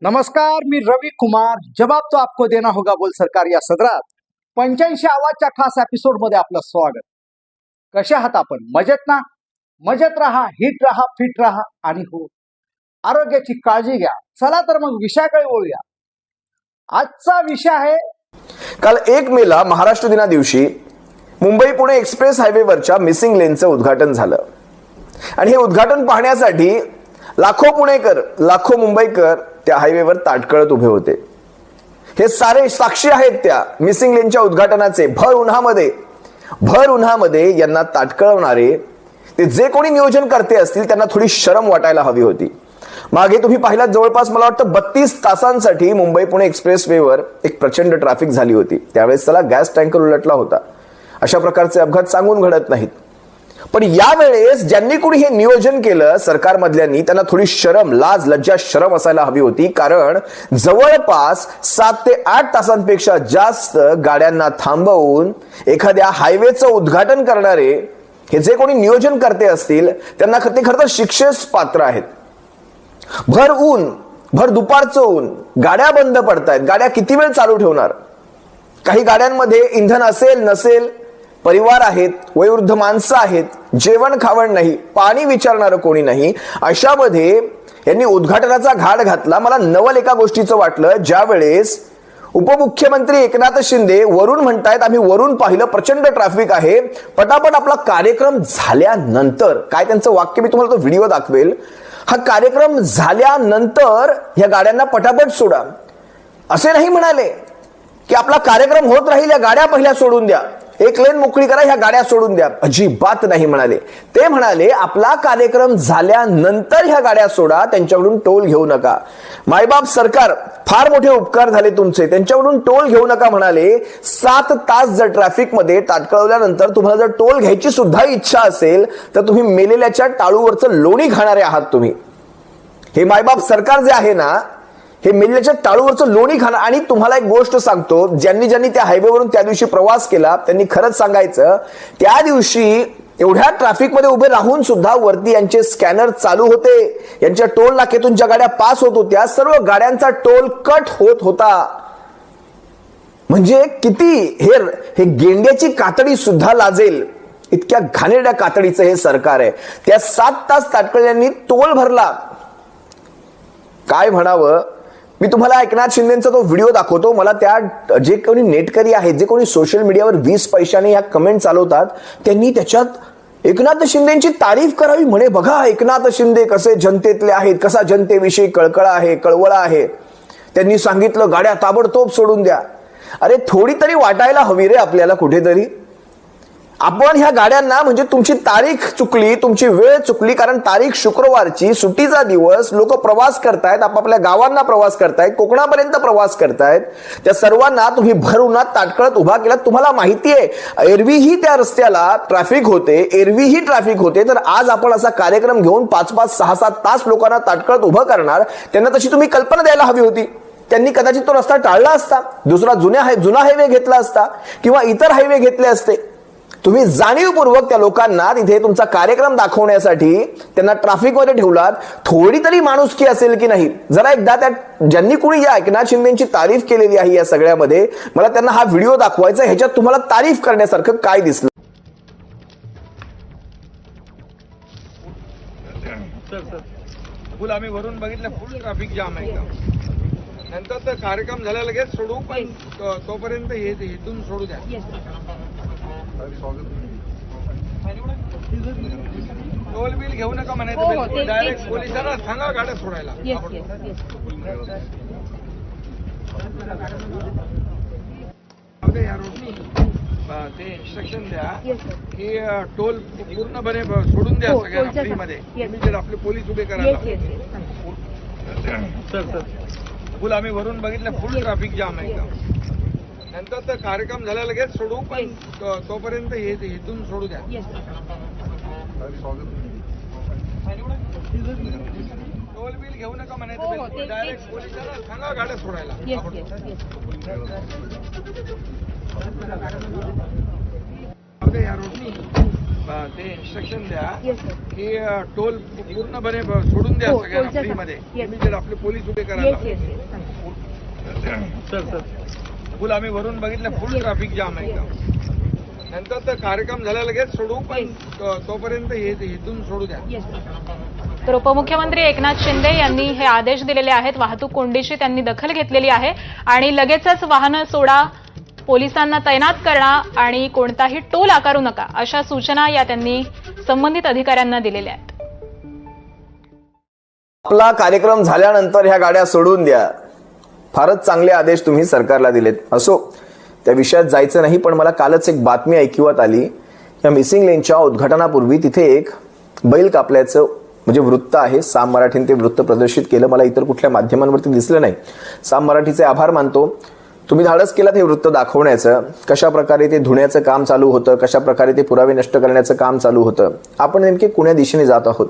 नमस्कार, मी रवी कुमार. जवाब तो आपको देना होगा बोल सरकार या सदरात 85व्या खास एपिसोड मध्ये आपलं स्वागत. कसे आहात आपण? मजेत ना? मजेत राहा, हिट राहा, फिट राहा आणि हो आरोग्याची काळजी घ्या. चला तर मग विषयाकडे वळूया. आजचा विषय आहे, काल 1 मेला महाराष्ट्र दिना दिवशी मुंबई पुणे एक्सप्रेस हायवेवरच्या मिसिंग लेनचं उद्घाटन झालं आणि हे उद्घाटन पाहण्यासाठी लाखो पुणेकर, लाखो मुंबईकर त्या हायवेवर ताटकळत उभे होते. हे सारे साक्षी आहेत त्या मिसिंग लेनच्या उद्घाटनाचे. भर उन्हामध्ये यांना ताटकळवणारे ते जे कोणी नियोजन करते असतील त्यांना थोडी शरम वाटायला हवी होती. मागे तुम्ही पाहिलात, जवळपास मला वाटतं 32 तासांसाठी मुंबई पुणे एक्सप्रेस वेवर एक प्रचंड ट्रॅफिक झाली होती. त्यावेळेस त्याला गॅस टँकर उलटला होता. अशा प्रकारचे अपघात सांगून घडत नाहीत. पण यावेळेस ज्यांनी कोणी हे नियोजन केलं सरकारमधल्यांनी, त्यांना थोडी शरम, लाज, लज्जा, शरम असायला हवी होती. कारण जवळपास 7 ते 8 तासांपेक्षा जास्त गाड्यांना थांबवून एखाद्या हायवेचं उद्घाटन करणारे हे जे कोणी नियोजन करते असतील त्यांना ते खरं तर शिक्षेस पात्र आहेत. भर ऊन, भर दुपारचं ऊन, गाड्या बंद पडतायत. गाड्या किती वेळ चालू ठेवणार? काही गाड्यांमध्ये इंधन असेल नसेल, परिवार आहेत, वयोवृद्ध माणसं आहेत, जेवण खावण नाही, पाणी विचारणारं कोणी नाही. अशामध्ये यांनी उद्घाटनाचा घाट घातला. मला नवल एका गोष्टीचं वाटलं, ज्या वेळेस उपमुख्यमंत्री एकनाथ शिंदे वरून म्हणतायत, आम्ही वरून पाहिलं, प्रचंड ट्रॅफिक आहे, पटापट आपला कार्यक्रम झाल्यानंतर, काय त्यांचं वाक्य मी तुम्हाला तो व्हिडिओ दाखवेल, हा कार्यक्रम झाल्यानंतर ह्या गाड्यांना पटापट सोडा. असे नाही म्हणाले की आपला कार्यक्रम होत राहील, या गाड्या पहिल्या सोडून द्या, एक लेन मोकळी करा, ह्या गाड्या सोडून द्या. अजिबात नाही म्हणाले. ते म्हणाले आपला कार्यक्रम झाल्यानंतर ह्या गाड्या सोडा, त्यांच्याकडून टोल घेऊ नका. मायबाप सरकार, फार मोठे उपकार झाले तुमचे, त्यांच्याकडून टोल घेऊ नका म्हणाले. 7 तास जर ट्रॅफिक मध्ये ताटकळवल्यानंतर तुम्हाला जर टोल घ्यायची सुद्धा इच्छा असेल तर तुम्ही मेलेल्याच्या टाळूवरचं लोणी खाणारे आहात. तुम्ही हे मायबाप सरकार जे आहे ना, हे मेलेल्याच्या टाळूवरचं लोणी खाणं. आणि तुम्हाला एक गोष्ट सांगतो, ज्यांनी त्या हायवेवरून त्या दिवशी प्रवास केला त्यांनी खरंच सांगायचं, त्या दिवशी एवढ्या ट्रॅफिक मध्ये उभे राहून सुद्धा वरती यांचे स्कॅनर चालू होते. यांच्या टोल नाक्यातून ज्या गाड्या पास होत होत्या सर्व गाड्यांचा टोल कट होत होता. म्हणजे किती हे गेंड्याची कातडी सुद्धा लाजेल इतक्या घाणेरड्या कातडीचं हे सरकार आहे. त्या 7 तास ताटकळ्यांनी टोल भरला. काय म्हणावं? मी तुम्हाला एकनाथ शिंदेचा तो व्हिडिओ दाखवतो. मला त्या जे कोणी नेटकरी आहेत, जे कोणी सोशल मीडियावर 20 पैशाने या कमेंट चालवतात, त्यांनी त्याच्यात एकनाथ शिंदेची तारीफ करावी. म्हणे बघा एकनाथ शिंदे कसे जनतेतले आहेत, कसा जनतेविषयी कळवळा आहे. त्यांनी सांगितलं गाड्या ताबडतोब सोडून द्या. अरे थोडी तरी वाटायला हवी रे आपल्याला कुठेतरी. आपण ह्या गाड्यांना, म्हणजे तुमची तारीख चुकली, तुमची वेळ चुकली, कारण तारीख शुक्रवारची, सुट्टीचा दिवस, लोक प्रवास करतायत, आपापल्या गावांना प्रवास करतायत, कोकणापर्यंत प्रवास करतायत. त्या सर्वांना तुम्ही भर उन्हात ताटकळत उभा केला. तुम्हाला माहिती आहे एरवीही त्या रस्त्याला ट्रॅफिक होते, तर आज आपण असा कार्यक्रम घेऊन 5-5, 6-7 तास लोकांना ताटकळत उभं करणार. त्यांना तशी तुम्ही कल्पना द्यायला हवी होती. त्यांनी कदाचित तो रस्ता टाळला असता, दुसरा जुना हायवे घेतला असता किंवा इतर हायवे घेतले असते. तुम्ही जाणीवपूर्वक त्या लोकांना तिथे तुमचा कार्यक्रम दाखवण्यासाठी त्यांना ट्रॅफिक मध्ये ठेवलात. थोडी तरी माणुसकी असेल की नाही? जरा एकदा त्या ज्यांनी कुणी या एकनाथ शिंदेची तारीफ केलेली आहे या सगळ्यामध्ये, मला त्यांना हा व्हिडिओ दाखवायचा. ह्याच्यात तुम्हाला तारीफ करण्यासारखं काय दिसलं? फुल आम्ही वरून बघितलं, फुल ट्रॅफिक जाम आहे एकदम. नंतर तर कार्यक्रम झाला लगेच सोडू, पण तोपर्यंत इथून सोडू द्या. टोल बिल घेऊ नका म्हणायचं, डायरेक्ट पोलिसांना सांगा गाड्या सोडायला. ते इन्स्ट्रक्शन द्या की टोल पूर्णपणे सोडून द्या सगळ्यांना फ्रीमध्ये. आपले पोलीस उभे करायला. सर फुल आम्ही वरून बघितलं, फुल ट्रॅफिक जाम आहे एकदम. नंतर तर कार्यक्रम झाला लगेच सोडू, पण तोपर्यंत इथून सोडू द्या. टोल बिल घेऊ नका म्हणायचं, डायरेक्ट पोलिसांना सांगा गाड्या सोडायला. या रोडनी ते इन्स्ट्रक्शन द्या येस सर. की टोल पूर्णपणे सोडून द्या हो, सगळ्यांना टोलच्या फ्रीमध्ये. Yes. इमिजिएट आपले पोलीस उभे येस करायला येस येस सर फुल आम्ही वरून बघितलं, फुल ट्रॅफिक जाम आहे एकदम. नंतर तर कार्यक्रम झाला लगेच सोडू, पण तोपर्यंत इथून सोडू द्या. येस. तर उपमुख्यमंत्री एकनाथ शिंदे यांनी हे आदेश दिलेले आहेत. वाहतूक कोंडीची त्यांनी दखल घेतलेली आहे आणि लगेचच वाहनं सोडा, पोलिसांना तैनात करा आणि कोणताही टोल आकारू नका, अशा सूचना या त्यांनी संबंधित अधिकाऱ्यांना दिलेल्या आहेत. आपला कार्यक्रम झाल्यानंतर ह्या गाड्या सोडून द्या. फारच चांगले आदेश तुम्ही सरकारला दिलेत. असो, त्या विषयात जायचं नाही, पण मला कालच एक बातमी ऐकिवात आली. या मिसिंग लेनच्या उद्घाटनापूर्वी तिथे एक बैल कापल्याचं म्हणजे वृत्त आहे. साम मराठीने ते वृत्त प्रदर्शित केलं. मला इतर कुठल्या माध्यमांवरती दिसलं नाही. साम मराठीचे आभार मानतो. तुम्ही धाडस केलात हे वृत्त दाखवण्याचं. कशा प्रकारे ते धुण्याचं काम चालू होतं, कशा प्रकारे ते पुरावे नष्ट करण्याचं काम चालू होतं. आपण नेमके कोण्या दिशेने जात आहोत.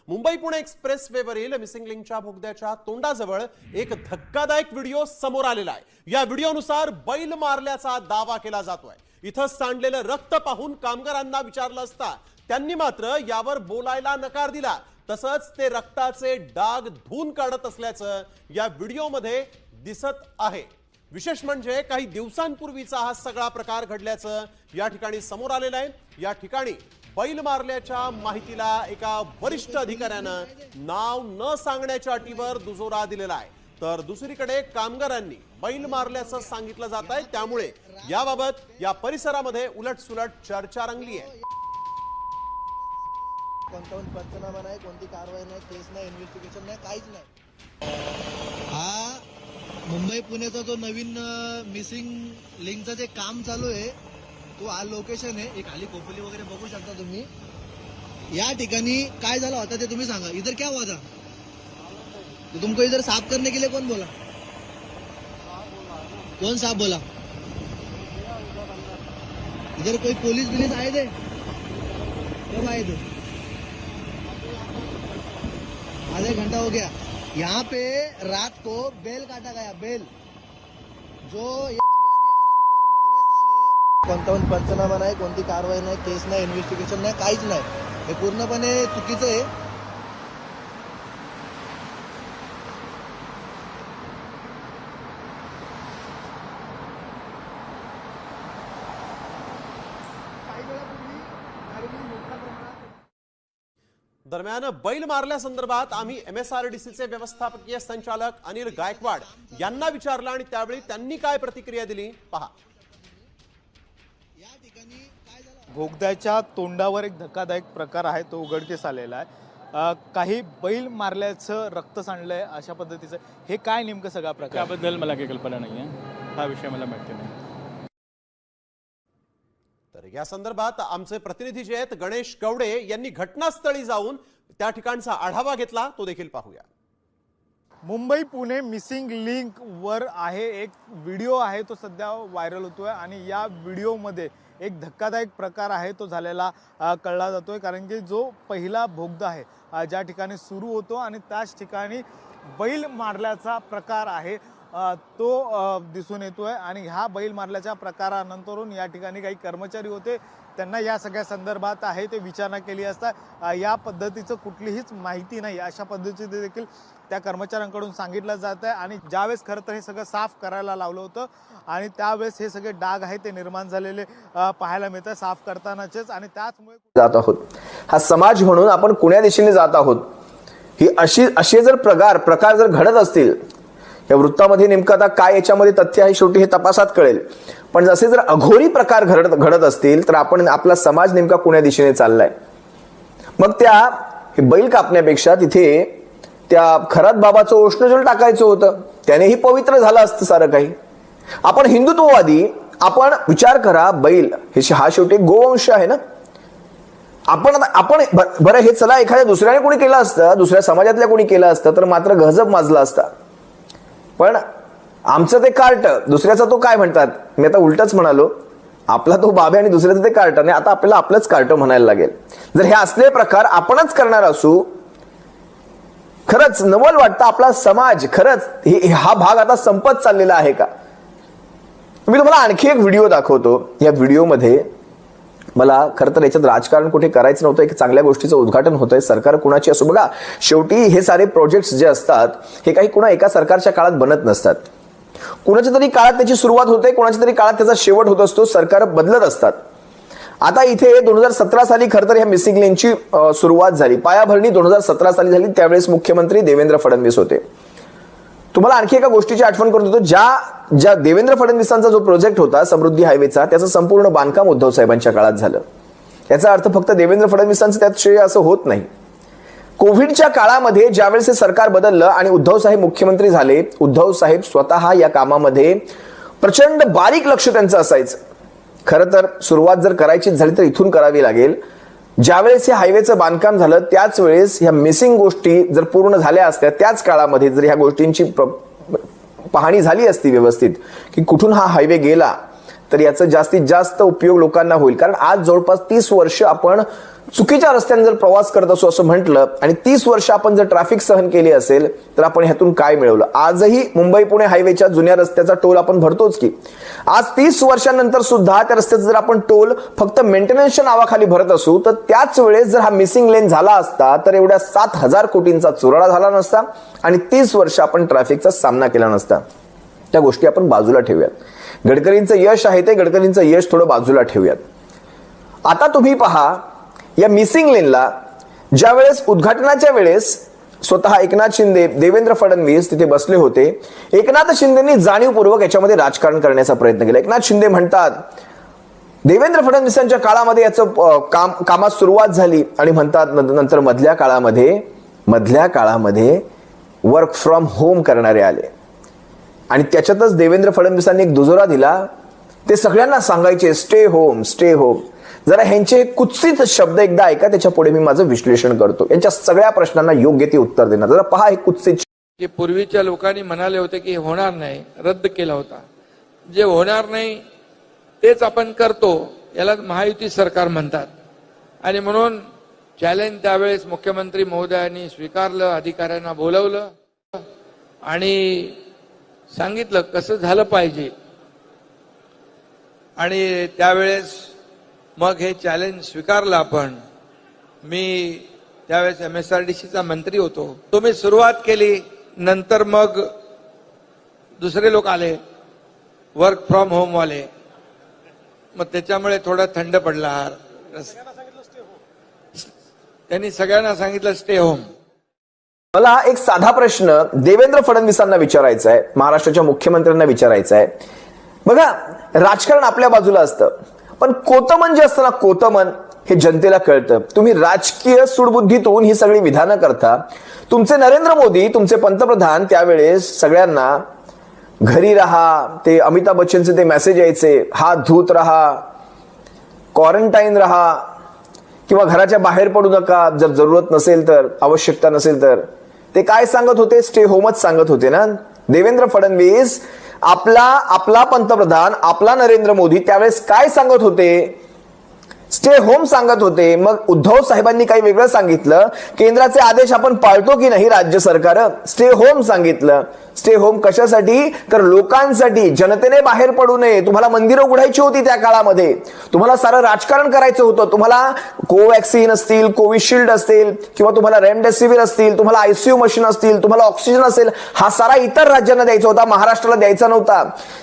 मुंबई पुणे एक्सप्रेस वेवरील मिसिंग लिंकच्या बोगद्याच्या तोंडाजवळ एक धक्कादायक व्हिडिओ समोर आलेला आहे. या व्हिडिओनुसार बैल मारल्याचा दावा केला जातोय. इथं सांडलेलं रक्त पाहून कामगारांना विचारलं असता त्यांनी मात्र यावर बोलायला नकार दिला. तसंच ते रक्ताचे डाग धुवून काढत असल्याचं या व्हिडिओमध्ये दिसत आहे. विशेष म्हणजे काही दिवसांपूर्वीचा हा सगळा प्रकार घडल्याचं या ठिकाणी समोर आलेलं आहे. या ठिकाणी बैल मारल्याच्या माहितीला एका वरिष्ठ अधिकाऱ्यानं नाव न सांगण्याच्या अटीवर दुजोरा दिलेला आहे. तर दुसरीकडे कामगारांनी बैल मारल्याचं सांगितलं जात आहे. त्यामुळे याबाबत या परिसरामध्ये उलटसुलट चर्चा रंगली आहे. कोणताही पंचनामा नाही, कोणती कारवाई नाही, केस नाही, इन्व्हेस्टिगेशन नाही, काहीच नाही. हा मुंबई पुण्याचा जो नवीन मिसिंग लिंकचं जे काम चालू आहे, तो हा लोकेशन आहे. एक खाली खोपली वगैरे बघू शकता तुम्ही. या ठिकाणी काय झालं होता ते तुम्ही सांगा. इधर क्या हुआ था? तो तुमको इधर साफ करने के लिए कौन बोला? कौन साफ बोला? इधर कोई पुलिस बिलिस आए थे? कब आए थे? आधा घंटा हो गया. यहाँ पे रात को बेल काटा गया. बेल जो ये कोणताही पंचनामा नाही, कोणती कारवाई नाही, केस नाही, इन्व्हेस्टिगेशन नाही, काहीच नाही. हे पूर्णपणे चुकीचं आहे. दरम्यान बैल मारल्यासंदर्भात आम्ही MSRDCचे व्यवस्थापकीय संचालक अनिल गायकवाड यांना विचारलं आणि त्यावेळी त्यांनी काय प्रतिक्रिया दिली पहा. बोगद्याच्या तोंडावर एक धक्कादायक प्रकार आहे, तो उघडकीस आलेला आहे. काही बैल मारल्याचं रक्त सांडलंय अशा पद्धतीचं. हे काय नेमकं सगळा प्रकार? त्याबद्दल मला काही कल्पना नाही आहे. हा विषय मला माहिती नाही. तर या संदर्भात आमचे प्रतिनिधी जे आहेत गणेश कवडे यांनी घटनास्थळी जाऊन त्या ठिकाणचा आढावा घेतला, तो देखील पाहूया. मुंबई पुणे मिसिंग लिंक वर आहे एक व्हिडिओ आहे, तो सध्या व्हायरल होतोय आणि या व्हिडिओमध्ये एक धक्कादायक प्रकार आहे तो झालेला कळला जातोय. कारण की जो पहिला बोगदा आहे ज्या ठिकाणी सुरू होतो आणि त्याच ठिकाणी बैल मारल्याचा प्रकार आहे तो दिसून येतोय. आणि ह्या बैल मारल्याच्या प्रकारानंतरून या ठिकाणी काही कर्मचारी होते, त्यांना या सगळ्या संदर्भात आहे ते विचारणा केली असता या पद्धतीचं कुठलीहीच माहिती नाही अशा पद्धतीने देखील त्या कर्मचाऱ्यांकडून सांगितलं जात आहे. आणि ज्यावेळेस खरं तर हे सगळं साफ करायला लावलं होतं आणि त्यावेळेस हे सगळे डाग आहेत ते निर्माण झालेले पाहायला मिळतात साफ करतानाचेच. आणि त्याचमुळे जात आहोत. हा समाज म्हणून आपण कोण्या दिशेने जात आहोत, ही असे जर प्रकार जर घडत असतील, या वृत्तामध्ये नेमकं आता काय याच्यामध्ये तथ्य आहे शेवटी हे तपासात कळेल. पण जसे जर अघोरी प्रकार घडत असतील तर आपण आपला समाज नेमका कोण्या दिशेने चाललाय. मग त्या हे बैल कापण्यापेक्षा तिथे त्या खरात बाबाचं उष्णजल टाकायचं होतं, त्यानेही पवित्र झालं असतं सारं काही. आपण हिंदुत्ववादी, आपण विचार करा, बैल हा शेवटी गोवंश आहे ना. आपण बरं हे चला एखाद्या दुसऱ्याने कोणी केलं असतं, दुसऱ्या समाजातल्या कोणी केलं असतं तर मात्र गहजब माजला असता. पण आमचं ते कार्ट, दुसऱ्याचा तो काय म्हणतात, मी आता उलटच म्हणालो, आपला तो बाबे आणि दुसऱ्याचं ते कार्ट, आणि आता आपल्याला आपलंच कार्ट म्हणायला लागेल. जर हे असले प्रकार आपणच करणार असू, खरंच नवल वाटतं आपला समाज खरंच हा भाग आता संपत चाललेला आहे का. मी तुम्हाला आणखी एक व्हिडिओ दाखवतो. या व्हिडिओमध्ये मला खरं तर याच्यात राजकारण कुठे करायचं नव्हतं. एक चांगल्या गोष्टीचं उद्घाटन होतंय, सरकार कुणाची असो. बघा, शेवटी हे सारे प्रोजेक्ट्स जे असतात हे काही कुणा एका सरकारच्या काळात बनत नसतात. कुणाच्या तरी काळात त्याची सुरुवात होते, कुणाच्या तरी काळात त्याचा शेवट होत असतो. सरकार बदलत असतात. आता इथे 2017 साली खरं तर ह्या मिसिंग लिंकची सुरुवात झाली. पायाभरणी 2017 साली झाली. त्यावेळेस मुख्यमंत्री देवेंद्र फडणवीस होते. तुम्हाला आणखी एका गोष्टीची आठवण करत होतो. ज्या देवेंद्र फडणवीसांचा जो प्रोजेक्ट होता समृद्धी हायवेचा, त्याचं संपूर्ण बांधकाम उद्धव साहेबांच्या काळात झालं. याचा अर्थ फक्त देवेंद्र फडणवीसांचं त्यात श्रेय असं होत नाही. कोविडच्या काळामध्ये ज्यावेळेस हे सरकार बदललं आणि उद्धव साहेब मुख्यमंत्री झाले, उद्धव साहेब स्वतः या कामामध्ये प्रचंड बारीक लक्ष त्यांचं असायचं. खरं तर सुरुवात जर करायची झाली तर इथून करावी लागेल. ज्यावेळेस हे हायवेचं बांधकाम झालं त्याच वेळेस ह्या मिसिंग गोष्टी जर पूर्ण झाल्या असत्या, त्याच काळामध्ये जर ह्या गोष्टींची पाहणी झाली असती व्यवस्थित की कुठून हा हायवे गेला, तर याचा जास्तीत जास्त उपयोग लोकांना होईल. कारण आज जवळपास 30 वर्ष आपण चुकीच्या रस्त्याने जर प्रवास करत असो असं म्हटलं आणि 30 वर्ष आपण जर ट्रॅफिक सहन केली असेल तर आपण ह्यातून काय मिळवलं. आजही मुंबई पुणे हायवेच्या जुन्या रस्त्याचा टोल आपण भरतोच की. आज 30 वर्षांनंतर सुद्धा त्या रस्त्याचा जर आपण टोल फक्त मेंटेनन्सच्या नावाखाली भरत असू, तर त्याच वेळेस जर हा मिसिंग लेन झाला असता तर एवढ्या 7,000 कोटींचा चुराडा झाला नसता आणि 30 वर्ष आपण ट्रॅफिकचा सामना केला नसता. त्या गोष्टी आपण बाजूला ठेवूयात. गडकरींचं यश आहे ते गडकरींचं यश थोडं बाजूला ठेवूयात. आता तुम्ही पहा, या मिसिंग लेनला ज्या वेळेस उद्घाटनाच्या वेळेस स्वतः एकनाथ शिंदे, देवेंद्र फडणवीस तिथे बसले होते. एकनाथ शिंदेनी जाणीवपूर्वक याच्यामध्ये राजकारण करण्याचा प्रयत्न केला. एकनाथ शिंदे म्हणतात देवेंद्र फडणवीसांच्या काळामध्ये याचं कामात सुरुवात झाली आणि म्हणतात नंतर मधल्या काळामध्ये वर्क फ्रॉम होम करणारे आले आणि त्याच्यातच देवेंद्र फडणवीसांनी एक दुजोरा दिला. ते सगळ्यांना सांगायचे स्टे होम, स्टे होम. जरा ह्यांचे कुत्सित शब्द एकदा ऐका, त्याच्या पुढे मी माझं विश्लेषण करतो. यांच्या सगळ्या प्रश्नांना योग्य ते उत्तर देणार. जरा पहा हे कुत्सित. की पूर्वीच्या लोकांनी म्हणाले होते की होणार नाही, रद्द केला होता. जे होणार नाही तेच आपण करतो, याला महायुती सरकार म्हणतात. आणि म्हणून चॅलेंज त्यावेळेस मुख्यमंत्री महोदयांनी स्वीकारलं, अधिकाऱ्यांना बोलवलं आणि सांगितलं कसं झालं पाहिजे. आणि त्यावेळेस मग हे चॅलेंज स्वीकारलं आपण. मी त्यावेळेस MSRDCचा मंत्री होतो. तुम्ही सुरुवात केली, नंतर मग दुसरे लोक आले वर्क फ्रॉम होम वाले. मग त्याच्यामुळे थोडा थंड पडला. त्यांनी सगळ्यांना सांगितलं स्टे होम. मला एक साधा प्रश्न देवेंद्र फडणवीसांना विचारायचा आहे, महाराष्ट्राच्या मुख्यमंत्र्यांना विचारायचा आहे. बघा, राजकारण आपल्या बाजूला असतं, पण कोतमन जे असतं ना, कोतमन हे जनतेला कळतं. तुम्ही राजकीय सुडबुद्धीतून ही सगळी विधानं करता. तुमचे नरेंद्र मोदी, तुमचे पंतप्रधान त्यावेळेस सगळ्यांना घरी राहा, ते अमिताभ बच्चनचे ते मेसेज यायचे, हात धुत राहा, क्वारंटाईन राहा किंवा घराच्या बाहेर पडू नका जर जरूरत नसेल तर, आवश्यकता नसेल तर. ते काय सांगत होते? स्टे होमच सांगत होते ना. देवेंद्र फडणवीस आपला पंतप्रधान, आपला नरेंद्र मोदी त्यावेळेस काय सांगत होते? स्टे होम सांगत होते. मग उद्धव साहेबांनी काही वेगळं सांगितलं. केंद्राचे आदेश आपण पाळतो की नाही राज्य सरकार? स्टे होम सांगितलं. स्टे होम कशासाठी? तर लोकांसाठी, जनतेने बाहेर पडू नये. तुम्हाला मंदिरं उघडायची होती त्या काळामध्ये, तुम्हाला सारं राजकारण करायचं होतं. तुम्हाला कोवॅक्सिन असतील, कोविशिल्ड असतील किंवा तुम्हाला रेमडेसिवीर असतील, तुम्हाला आयसीयू मशीन असतील, तुम्हाला ऑक्सिजन असेल, हा सारा इतर राज्यांना द्यायचा होता, महाराष्ट्राला द्यायचा नव्हता.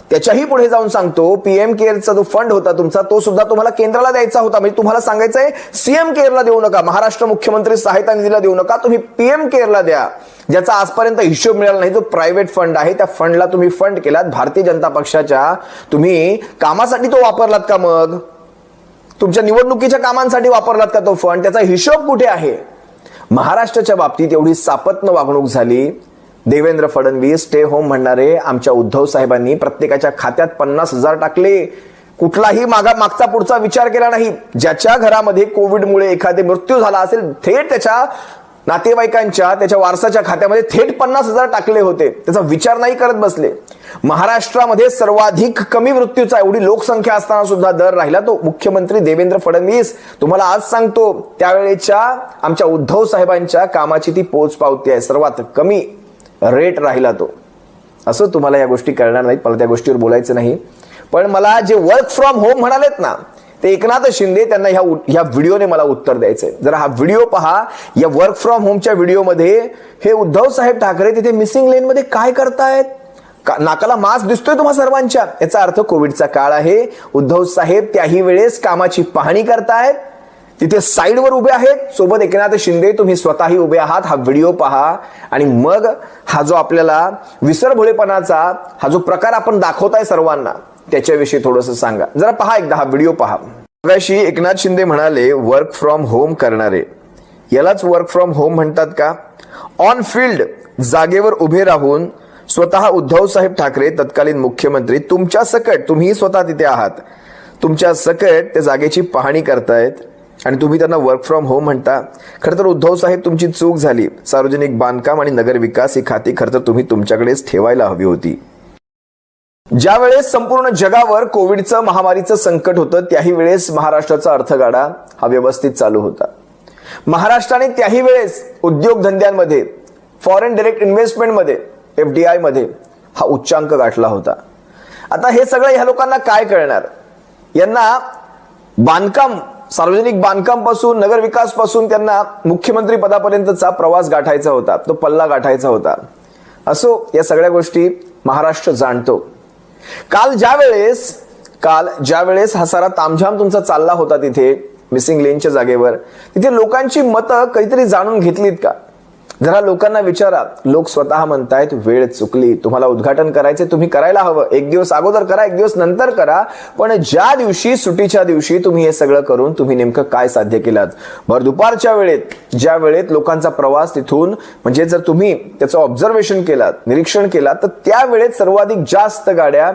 त्याच्याही पुढे जाऊन सांगतो, पीएम केअरचा जो फंड होता तुमचा, तो सुद्धा तुम्हाला केंद्राला द्यायचा होता. म्हणजे तुम्हाला सांगायचंय सीएम केअरला देऊ नका, महाराष्ट्र मुख्यमंत्री सहायता निधीला देऊ नका, तुम्ही पीएम केअरला द्या, ज्याचा आजपर्यंत हिशोब मिळाला नाही. जो प्रायव्हेट फंड आहे त्या फंडला तुम्ही फंड केलात भारतीय जनता पक्षाच्या. तुम्ही कामासाठी तो वापरलात का? मग तुमच्या निवडणुकीच्या कामांसाठी वापरलात का तो फंड? त्याचा हिशोब कुठे आहे? महाराष्ट्राच्या बाबतीत एवढी सापत्न वागणूक झाली. देवेंद्र फडणवीस स्टे होम म्हणणारे आमच्या उद्धव साहेबांनी प्रत्येकाच्या खात्यात 50,000 टाकले. कुठलाही मागचा पुढचा विचार केला नाही. ज्याच्या घरामध्ये कोविडमुळे एखादे मृत्यू झाला असेल, थेट त्याच्या नातेवाईकांच्या, त्याच्या वारसाच्या खात्यामध्ये थेट 50,000 टाकले होते. त्याचा विचार नाही करत बसले. महाराष्ट्रामध्ये सर्वाधिक कमी मृत्यूचा, एवढी लोकसंख्या असताना सुद्धा दर राहिला तो मुख्यमंत्री देवेंद्र फडणवीस. तुम्हाला आज सांगतो, त्यावेळेच्या आमच्या उद्धव साहेबांच्या कामाची ती पोचपावती आहे. सर्वात कमी रेट राहिला तो. असं तुम्हाला या गोष्टी कळणार नाहीत, मला त्या गोष्टीवर बोलायचं नाही. पण मला जे वर्क फ्रॉम होम म्हणालेत ना, ते एकनाथ शिंदे त्यांना ह्या व्हिडिओने मला उत्तर द्यायचंय. जरा हा व्हिडिओ पहा. या वर्क फ्रॉम होमच्या व्हिडिओमध्ये हे उद्धव साहेब ठाकरे तिथे मिसिंग लेन मध्ये काय करतायत? नाकाला मास्क दिसतोय तुम्हा सर्वांच्या, याचा अर्थ कोविडचा काळ आहे. उद्धव साहेब त्याही वेळेस कामाची पाहणी करतायत, तिथे साईडवर उभे आहेत, सोबत एकनाथ शिंदे तुम्ही स्वतःही उभे आहात. हा व्हिडिओ पहा आणि मग हा जो आपल्याला विसरभोळेपणाचा हा जो प्रकार आपण दाखवताय सर्वांना त्याच्याविषयी थोडंसं सांगा. जरा पहा एकदा हा व्हिडिओ पहा. मगाशी एकनाथ शिंदे म्हणाले वर्क फ्रॉम होम करणारे, यालाच वर्क फ्रॉम होम म्हणतात का? ऑन फील्ड जागेवर उभे राहून स्वतः उद्धव साहेब ठाकरे तत्कालीन मुख्यमंत्री तुमच्या सकट, तुम्ही स्वतः तिथे आहात, तुमच्या सकट त्या जागेची पाहणी करतायत आणि तुम्ही त्यांना वर्क फ्रॉम होम म्हणता. खरं तर उद्धव साहेब तुमची चूक झाली. सार्वजनिक बांधकाम आणि नगर विकास ही खाती खरं तर तुम्ही तुमच्याकडेच ठेवायला हवी होती. ज्या वेळेस संपूर्ण जगावर कोविडचं महामारीचं संकट होतं त्याही वेळेस महाराष्ट्राचा अर्थगाडा हा व्यवस्थित चालू होता. महाराष्ट्राने त्याही वेळेस उद्योगधंद्यांमध्ये, फॉरेन डायरेक्ट इन्व्हेस्टमेंटमध्ये, FDI मध्ये हा उच्चांक गाठला होता. आता हे सगळं ह्या लोकांना काय कळणार? यांना बांधकाम, सार्वजनिक बांधकाम पासून नगर विकास पासून त्यांना मुख्यमंत्री पदापर्यंतचा प्रवास गाठायचा होता, तो पल्ला गाठायचा होता. असो, या सगळ्या गोष्टी महाराष्ट्र जाणतो. काल ज्या वेळेस हा सारा तामझाम तुमचा चालला होता तिथे मिसिंग लेनच्या जागेवर, तिथे लोकांची मतं कधीतरी जाणून घेतलीत का? जरा लोकांना विचारा. लोक स्वतः म्हणतायत वेळ चुकली, तुम्हाला उद्घाटन करायचे, तुम्ही करायला हवं, एक दिवस अगोदर करा, एक दिवस नंतर करा, पण ज्या दिवशी सुट्टीच्या दिवशी तुम्ही हे सगळं करून तुम्ही नेमकं काय साध्य केलात? भर दुपारच्या वेळेत, ज्या वेळेत लोकांचा प्रवास तिथून, म्हणजे जर तुम्ही त्याचं ऑब्झर्वेशन केलात, निरीक्षण केलात, तर त्या वेळेत सर्वाधिक जास्त गाड्या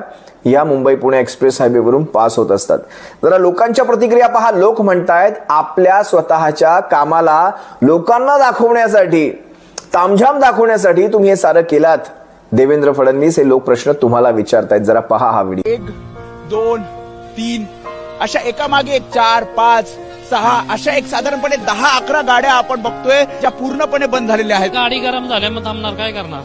या मुंबई पुणे एक्सप्रेस हायवेवरून पास होत असतात. जरा लोकांच्या प्रतिक्रिया पहा. लोक म्हणतायत आपल्या स्वतःच्या कामाला लोकांना दाखवण्यासाठी, तामझाम दाखवण्यासाठी तुम्ही हे सारं केलात. देवेंद्र फडणवीस हे लोक प्रश्न तुम्हाला विचारतायत. जरा पहा हा व्हिडिओ. 1, 2, 3 अशा एका मागे 4, 5, 6 अशा एक साधारणपणे 10-11 गाड्या आपण बघतोय ज्या पूर्णपणे बंद झालेल्या आहेत. गाडी गरम झाल्या मग थांबणार, काय करणार?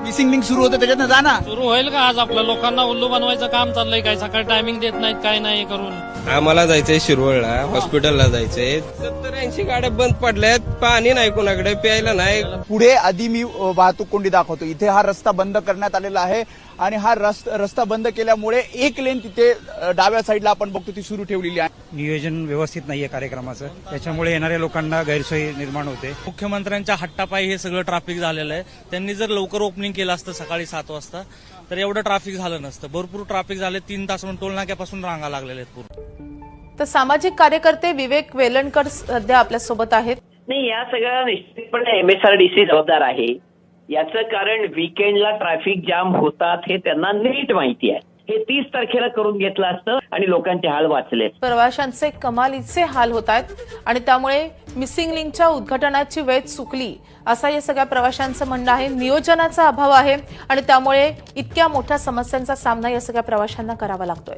मिसिंग लिंक सुरू होतं त्याच्यातनं जा ना. सुरू होईल का आज? आपल्या लोकांना उल्लू बनवायचं काम चाललंय काय? सकाळी टायमिंग देत नाहीत, काय नाही करून. आम्हाला जायचंय शिरवळला, हॉस्पिटलला जायचंय. 70-80 गाड्या बंद पडल्यात, पाणी नाही कोणाकडे, प्यायला नाही. पुढे आधी मी वाहतूक कोंडी दाखवतो. इथे हा रस्ता बंद करण्यात आलेला आहे आणि हा रस्ता बंद केल्यामुळे एक लेन तिथे डाव्या साईडला आपण बघतो ती सुरू ठेवलेली आहे. नियोजन व्यवस्थित नाहीये कार्यक्रमाचं, त्याच्यामुळे येणाऱ्या लोकांना गैरसोय निर्माण होते. मुख्यमंत्र्यांच्या हट्टापायी हे सगळं ट्रॅफिक झालेलं आहे. त्यांनी जर लवकर ओपनिंग केलं असतं सकाळी 7 वाजता तर एवढं ट्रॅफिक झालं नसतं. भरपूर ट्रॅफिक झाले, 3 तास टोल नाक्यापासून रांगा लागलेल्या आहेत पूर्ण. तर सामाजिक कार्यकर्ते विवेक वेलणकर सध्या आपल्यासोबत आहेत. नाही, या सगळ्या निश्चितपणे MSRDC जबाबदार आहे. याचं कारण वीकेंडला ट्रॅफिक जाम होतात हे त्यांना नीट माहिती आहे. हे 30 तारखेला करून घेतलं असतं आणि लोकांचे हाल वाचले. प्रवाशांचे कमालीचे हाल होत आहेत आणि त्यामुळे मिसिंग लिंकच्या उद्घाटनाची वेळ चुकली असं या सगळ्या प्रवाशांचं म्हणणं आहे. नियोजनाचा अभाव आहे आणि त्यामुळे इतक्या मोठ्या समस्यांचा सामना या सगळ्या प्रवाशांना करावा लागतोय.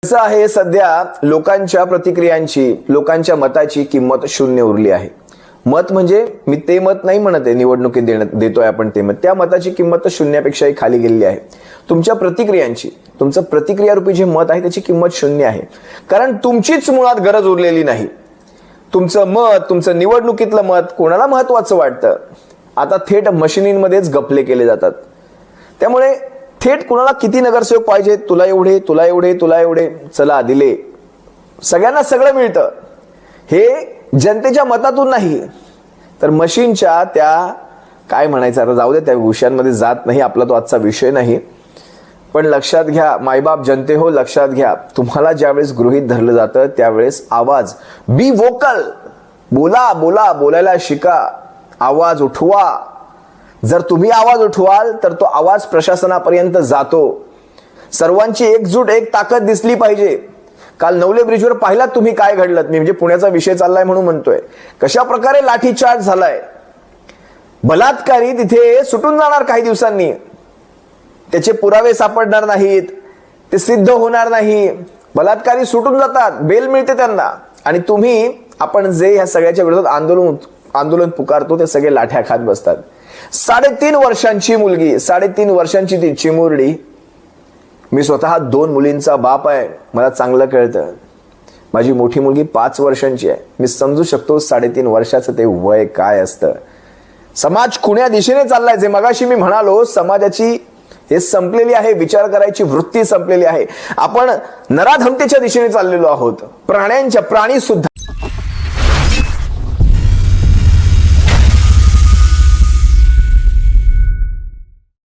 कसं आहे, सध्या लोकांच्या प्रतिक्रियांची, लोकांच्या मताची किंमत शून्य उरली आहे. मत म्हणजे मी ते मत नाही म्हणत आहे, निवडणुकीत देतोय आपण ते मत, त्या मताची किंमत शून्यापेक्षाही खाली गेलेली आहे. तुमच्या प्रतिक्रियांची, तुमचं प्रतिक्रियारूपी जे मत आहे त्याची किंमत शून्य आहे. कारण तुमचीच मुळात गरज उरलेली नाही. तुमचं मत, तुमचं निवडणुकीतलं मत कोणाला महत्वाचं वाटतं? आता थेट मशिनींमध्येच गफले केले जातात. त्यामुळे थेट कुणाला किती नगरसेवक पाहिजे, तुला एवढे, तुला एवढे, तुला एवढे, चला दिले, सगळ्यांना सगळं मिळतं. हे जनतेच्या मतातून नाही तर मशीनच्या त्या काय म्हणायचं, आता जाऊ दे, त्या विषयांमध्ये जात नाही, आपला तो आजचा विषय नाही. पण लक्षात घ्या मायबाप जनते हो, लक्षात घ्या, तुम्हाला ज्यावेळेस गृहीत धरलं जातं त्यावेळेस आवाज, बी वोकल, बोला बोला, बोलायला शिका, आवाज उठवा. जर तुम्ही आवाज उठवाल तर तो आवाज प्रशासनापर्यंत जातो. सर्वांची एकजूट, एक ताकद दिसली पाहिजे. काल नवले ब्रिजवर पाहिलात तुम्ही काय घडलं. मी म्हणजे पुण्याचा विषय चाललाय म्हणून म्हणतोय, कशा प्रकारे लाठीचार्ज झालाय. बलात्कारी तिथे सुटून जाणार काही दिवसांनी, त्याचे पुरावे सापडणार नाहीत, ते सिद्ध होणार नाही. बलात्कारी सुटून जातात, बेल मिळते त्यांना. आणि तुम्ही, आपण जे ह्या सगळ्याच्या विरोधात आंदोलन पुकारतो ते सगळे लाठ्या खात बसतात. 3.5 वर्षांची मुलगी, 3.5 वर्षांची ती चिमुरडी मी स्वतः 2 मुलींचा बाप आहे, मला चांगलं कळतं. माझी मोठी मुलगी 5 वर्षांची आहे. मी समजू शकतो 3.5 वर्षाचं ते वय काय असतं. समाज कुण्या दिशेने चाललाय, जे मगाशी मी म्हणालो, समाजाची हे संपलेली आहे, विचार करायची वृत्ती संपलेली आहे. आपण नराधमतेच्या दिशेने चाललेलो आहोत. प्राणी सुद्धा